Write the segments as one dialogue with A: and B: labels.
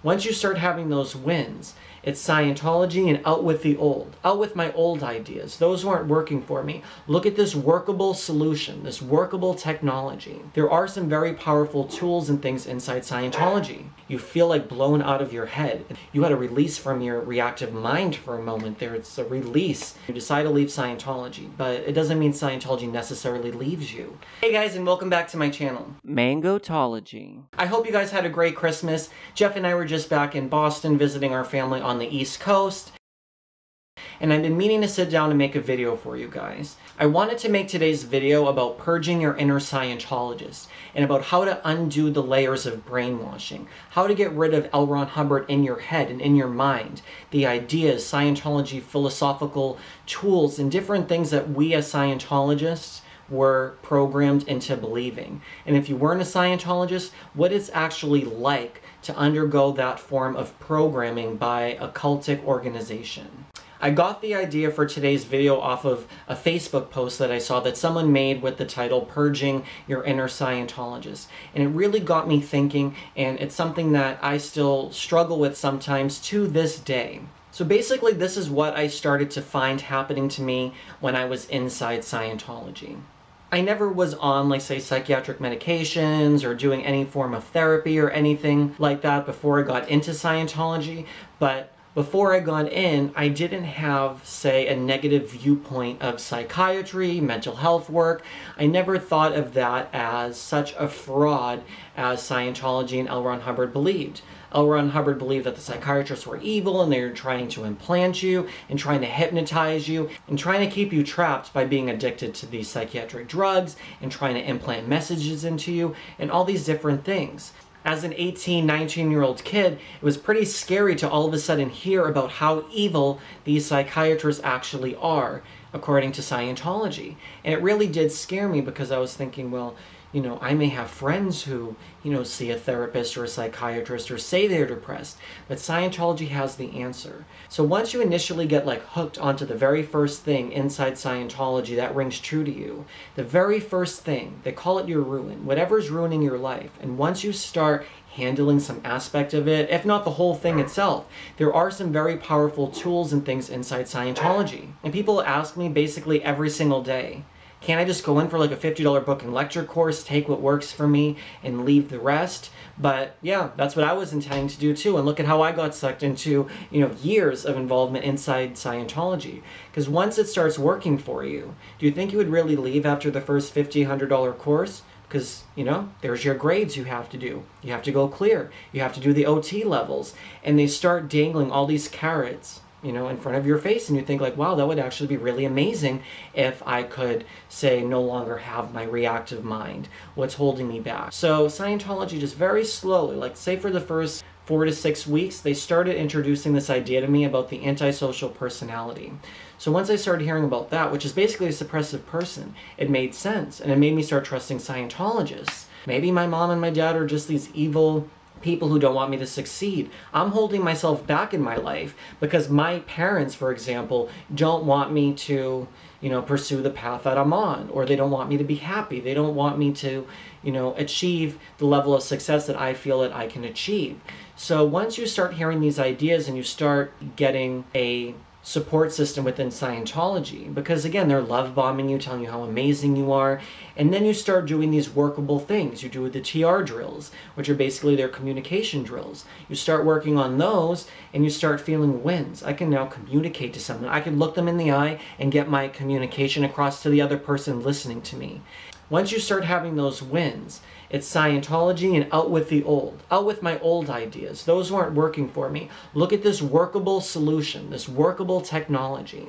A: Once you start having those wins, it's Scientology and out with the old. Out with my old ideas. Those weren't working for me. Look at this workable solution, this workable technology. There are some very powerful tools and things inside Scientology. You feel like blown out of your head. You had a release from your reactive mind for a moment there. It's a release. You decide to leave Scientology, but it doesn't mean Scientology necessarily leaves you. Hey guys, and welcome back to my channel, Mangotology. I hope you guys had a great Christmas. Jeff and I were just back in Boston visiting our family on the East Coast, and I've been meaning to sit down and make a video for you guys. I wanted to make today's video about purging your inner Scientologist and about how to undo the layers of brainwashing, how to get rid of L. Ron Hubbard in your head and in your mind, the ideas, Scientology philosophical tools, and different things that we as Scientologists were programmed into believing. And if you weren't a Scientologist, what it's actually like to undergo that form of programming by a cultic organization. I got the idea for today's video off of a Facebook post that I saw that someone made with the title Purging Your Inner Scientologist. And it really got me thinking, and it's something that I still struggle with sometimes to this day. So basically this is what I started to find happening to me when I was inside Scientology. I never was on, like, say, psychiatric medications or doing any form of therapy or anything like that before I got into Scientology, but before I got in, I didn't have, say, a negative viewpoint of psychiatry, mental health work. I never thought of that as such a fraud as Scientology and L. Ron Hubbard believed. L. Ron Hubbard believed that the psychiatrists were evil and they were trying to implant you and trying to hypnotize you and trying to keep you trapped by being addicted to these psychiatric drugs and trying to implant messages into you and all these different things. As an 18, 19-year-old kid, it was pretty scary to all of a sudden hear about how evil these psychiatrists actually are, according to Scientology. And it really did scare me because I was thinking, well, you know, I may have friends who, you know, see a therapist or a psychiatrist or say they're depressed, but Scientology has the answer. So once you initially get like hooked onto the very first thing inside Scientology that rings true to you, the very first thing, they call it your ruin, whatever's ruining your life. And once you start handling some aspect of it, if not the whole thing itself, there are some very powerful tools and things inside Scientology. And people ask me basically every single day, can't I just go in for like a $50 book and lecture course, take what works for me, and leave the rest? But yeah, that's what I was intending to do too. And look at how I got sucked into, you know, years of involvement inside Scientology. Because once it starts working for you, do you think you would really leave after the first $50, $100 course? Because, you know, there's your grades you have to do. You have to go clear. You have to do the OT levels. And they start dangling all these carrots, you know, in front of your face, and you think like, wow, that would actually be really amazing if I could, say, no longer have my reactive mind. What's holding me back? So Scientology just very slowly, like say for the first 4 to 6 weeks, they started introducing this idea to me about the antisocial personality. So once I started hearing about that, which is basically a suppressive person, it made sense, and it made me start trusting Scientologists. Maybe my mom and my dad are just these evil people who don't want me to succeed. I'm holding myself back in my life because my parents, for example, don't want me to, you know, pursue the path that I'm on, or they don't want me to be happy. They don't want me to, you know, achieve the level of success that I feel that I can achieve. So once you start hearing these ideas and you start getting a support system within Scientology, because again, they're love bombing you, telling you how amazing you are, and then you start doing these workable things. You do the TR drills, which are basically their communication drills. You start working on those and you start feeling wins. I can now communicate to someone. I can look them in the eye and get my communication across to the other person listening to me. Once you start having those wins, it's Scientology and out with the old. Out with my old ideas. Those weren't working for me. Look at this workable solution, this workable technology.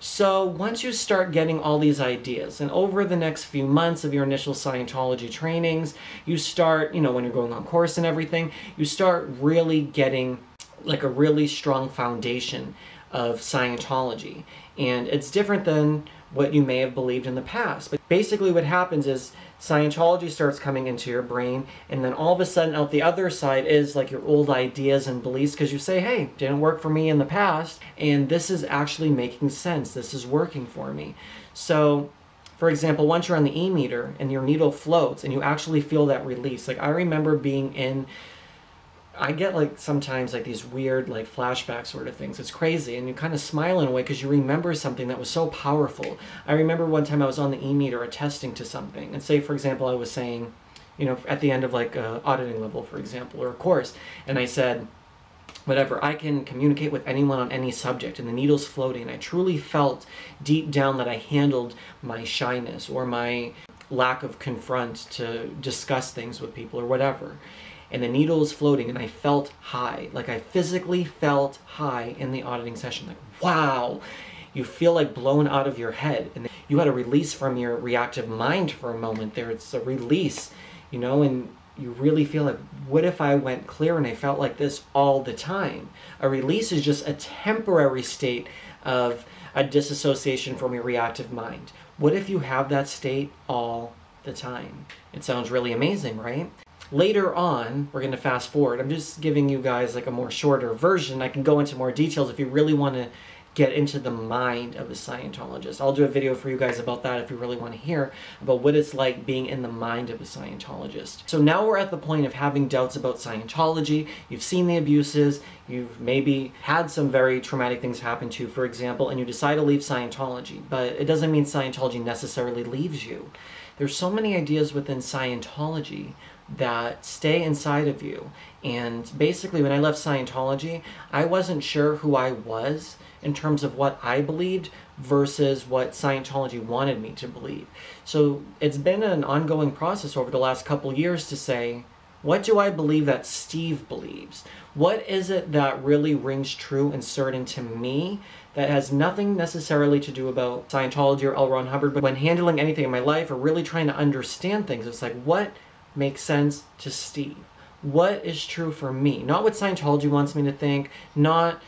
A: So once you start getting all these ideas, and over the next few months of your initial Scientology trainings, you start, you know, when you're going on course and everything, you start really getting like a really strong foundation of Scientology. And it's different than what you may have believed in the past. But basically what happens is Scientology starts coming into your brain, and then all of a sudden out the other side is like your old ideas and beliefs, because you say, hey, didn't work for me in the past, and this is actually making sense. This is working for me. So for example, once you're on the E-meter and your needle floats and you actually feel that release. Like I remember being in I get like sometimes like these weird like flashback sort of things. It's crazy, and you kind of smile in a way because you remember something that was so powerful. I remember one time I was on the e-meter attesting to something, and say for example I was saying, you know, at the end of like a auditing level, for example, or a course, and I said, whatever, I can communicate with anyone on any subject, and the needle's floating, and I truly felt deep down that I handled my shyness or my lack of confront to discuss things with people or whatever. And the needle was floating, and I felt high. Like I physically felt high in the auditing session. Like, wow, you feel like blown out of your head. And you had a release from your reactive mind for a moment there. It's a release, you know, and you really feel like, what if I went clear and I felt like this all the time? A release is just a temporary state of a disassociation from your reactive mind. What if you have that state all the time? It sounds really amazing, right? Later on, we're going to fast forward. I'm just giving you guys like a more shorter version. I can go into more details if you really want to get into the mind of a Scientologist. I'll do a video for you guys about that if you really want to hear about what it's like being in the mind of a Scientologist. So now we're at the point of having doubts about Scientology. You've seen the abuses. You've maybe had some very traumatic things happen to you, for example, and you decide to leave Scientology. But it doesn't mean Scientology necessarily leaves you. There's so many ideas within Scientology that stay inside of you. And basically when I left Scientology, I wasn't sure who I was in terms of what I believed versus what Scientology wanted me to believe. So it's been an ongoing process over the last couple years to say, what do I believe that Steve believes? What is it that really rings true and certain to me that has nothing necessarily to do about Scientology or L. Ron Hubbard, but when handling anything in my life or really trying to understand things, it's like, what makes sense to Steve? What is true for me? Not what Scientology wants me to think, not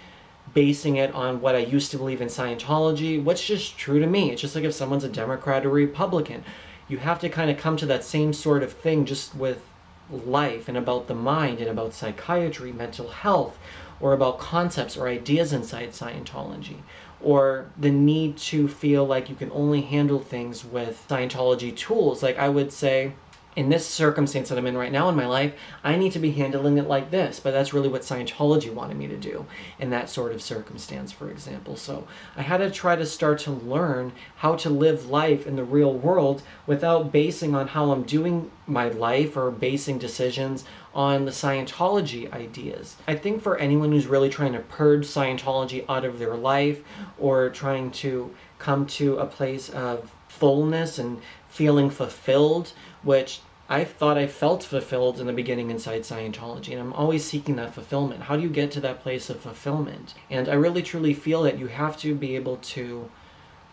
A: basing it on what I used to believe in Scientology. What's just true to me? It's just like if someone's a Democrat or Republican. You have to kind of come to that same sort of thing just with life and about the mind and about psychiatry, mental health, or about concepts or ideas inside Scientology, or the need to feel like you can only handle things with Scientology tools. Like I would say, in this circumstance that I'm in right now in my life, I need to be handling it like this, but that's really what Scientology wanted me to do in that sort of circumstance, for example. So I had to try to start to learn how to live life in the real world without basing on how I'm doing my life or basing decisions on the Scientology ideas. I think for anyone who's really trying to purge Scientology out of their life or trying to come to a place of fullness and feeling fulfilled, which I thought I felt fulfilled in the beginning inside Scientology, and I'm always seeking that fulfillment. How do you get to that place of fulfillment? And I really truly feel that you have to be able to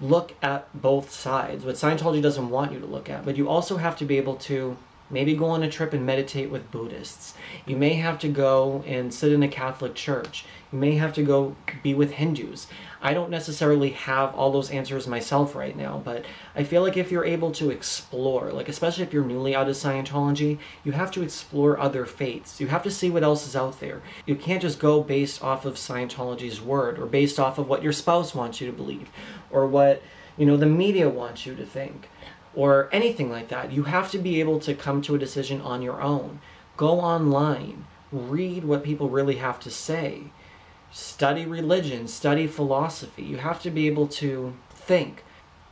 A: look at both sides, what Scientology doesn't want you to look at, but you also have to be able to maybe go on a trip and meditate with Buddhists. You may have to go and sit in a Catholic church. You may have to go be with Hindus. I don't necessarily have all those answers myself right now, but I feel like if you're able to explore, like especially if you're newly out of Scientology, you have to explore other faiths. You have to see what else is out there. You can't just go based off of Scientology's word or based off of what your spouse wants you to believe or what, you know, the media wants you to think, or anything like that. You have to be able to come to a decision on your own. Go online, read what people really have to say, study religion, study philosophy. You have to be able to think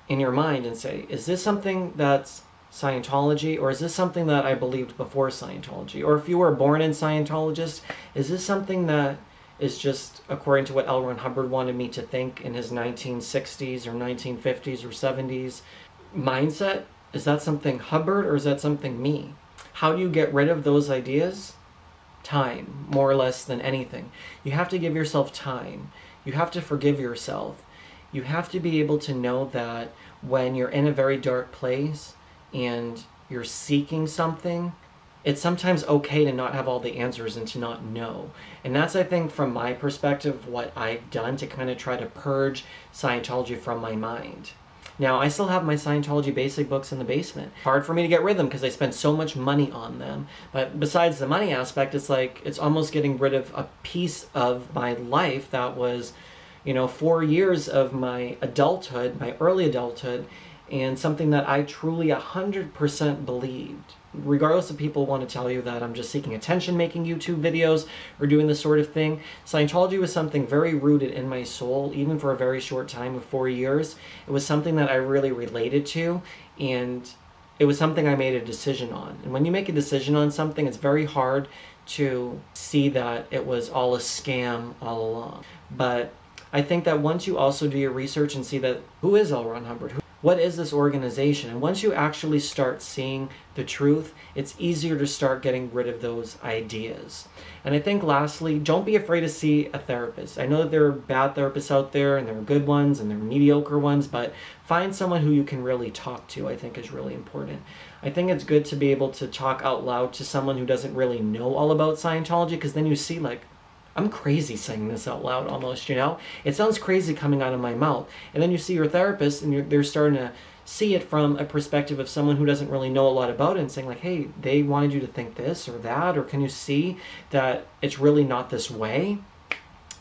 A: in your mind and say, is this something that's Scientology, or is this something that I believed before Scientology? Or if you were born in Scientologist, is this something that is just according to what L. Ron Hubbard wanted me to think in his 1960s or 1950s or 70s mindset? Is that something Hubbard, or is that something me? How do you get rid of those ideas? Time, more or less than anything. You have to give yourself time. You have to forgive yourself. You have to be able to know that when you're in a very dark place and you're seeking something, it's sometimes okay to not have all the answers and to not know. And that's, I think, from my perspective, what I've done to kind of try to purge Scientology from my mind. Now, I still have my Scientology basic books in the basement. Hard for me to get rid of them because I spent so much money on them. But besides the money aspect, it's like, it's almost getting rid of a piece of my life that was, you know, 4 years of my adulthood, my early adulthood, and something that I truly 100% believed. regardless of people want to tell you that I'm just seeking attention making YouTube videos or doing this sort of thing, Scientology was something very rooted in my soul, even for a very short time of 4 years. It was something that I really related to, and it was something I made a decision on. And when you make a decision on something, it's very hard to see that it was all a scam all along. But I think that once you also do your research and see that who is L. Ron Hubbard, what is this organization? And once you actually start seeing the truth, it's easier to start getting rid of those ideas. And I think lastly, don't be afraid to see a therapist. I know that there are bad therapists out there, and there are good ones, and there are mediocre ones, but find someone who you can really talk to, I think is really important. I think it's good to be able to talk out loud to someone who doesn't really know all about Scientology, because then you see, like, I'm crazy saying this out loud almost, you know? It sounds crazy coming out of my mouth. And then you see your therapist and they're starting to see it from a perspective of someone who doesn't really know a lot about it and saying like, hey, they wanted you to think this or that, or can you see that it's really not this way?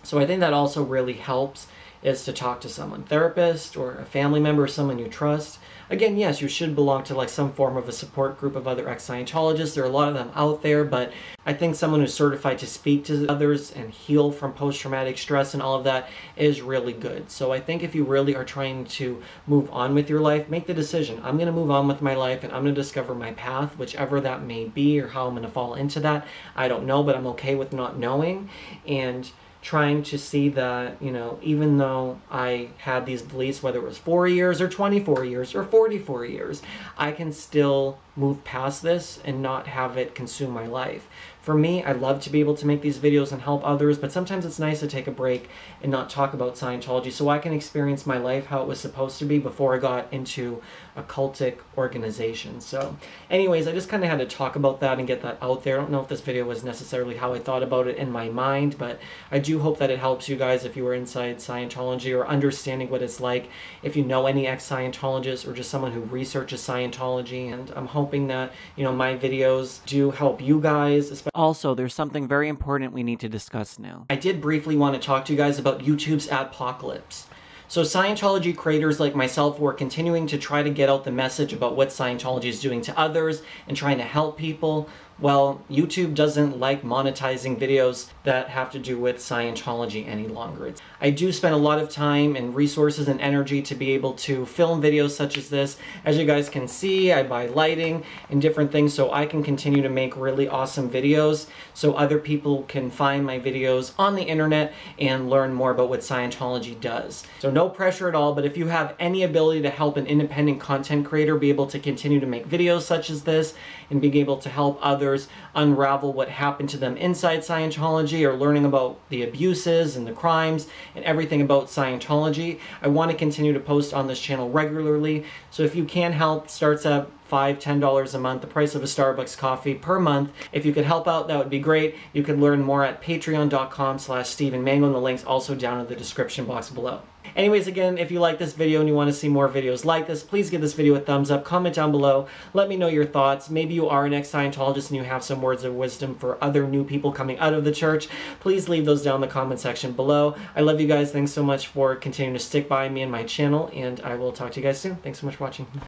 A: So I think that also really helps, is to talk to someone, therapist or a family member, someone you trust. Again, yes, you should belong to like some form of a support group of other ex-Scientologists. There are a lot of them out there, but I think someone who's certified to speak to others and heal from post-traumatic stress and all of that is really good. So I think if you really are trying to move on with your life, make the decision. I'm going to move on with my life and I'm going to discover my path, whichever that may be, or how I'm going to fall into that. I don't know, but I'm okay with not knowing. And trying to see that, you know, even though I had these beliefs, whether it was 4 years or 24 years or 44 years, I can still move past this and not have it consume my life. For me, I love to be able to make these videos and help others, but sometimes it's nice to take a break and not talk about Scientology so I can experience my life how it was supposed to be before I got into a cultic organization. So anyways, I just kind of had to talk about that and get that out there. I don't know if this video was necessarily how I thought about it in my mind, but I do hope that it helps you guys if you are inside Scientology or understanding what it's like, if you know any ex-Scientologists or just someone who researches Scientology. And I'm hoping that, you know, my videos do help you guys. Also, there's something very important we need to discuss now. I did briefly want to talk to you guys about YouTube's adpocalypse. So Scientology creators like myself were continuing to try to get out the message about what Scientology is doing to others and trying to help people. Well, YouTube doesn't like monetizing videos that have to do with Scientology any longer. I do spend a lot of time and resources and energy to be able to film videos such as this. As you guys can see, I buy lighting and different things so I can continue to make really awesome videos so other people can find my videos on the internet and learn more about what Scientology does. So no pressure at all, but if you have any ability to help an independent content creator be able to continue to make videos such as this and being able to help others unravel what happened to them inside Scientology, or learning about the abuses and the crimes and everything about Scientology, I want to continue to post on this channel regularly. So if you can help, starts at $5, $10 a month, the price of a Starbucks coffee per month. If you could help out, that would be great. You can learn more at patreon.com/StephenMango, and the link's also down in the description box below. Anyways, again, if you like this video and you want to see more videos like this, please give this video a thumbs up, comment down below, let me know your thoughts. Maybe you are an ex-Scientologist and you have some words of wisdom for other new people coming out of the church. Please leave those down in the comment section below. I love you guys. Thanks so much for continuing to stick by me and my channel, and I will talk to you guys soon. Thanks so much for watching.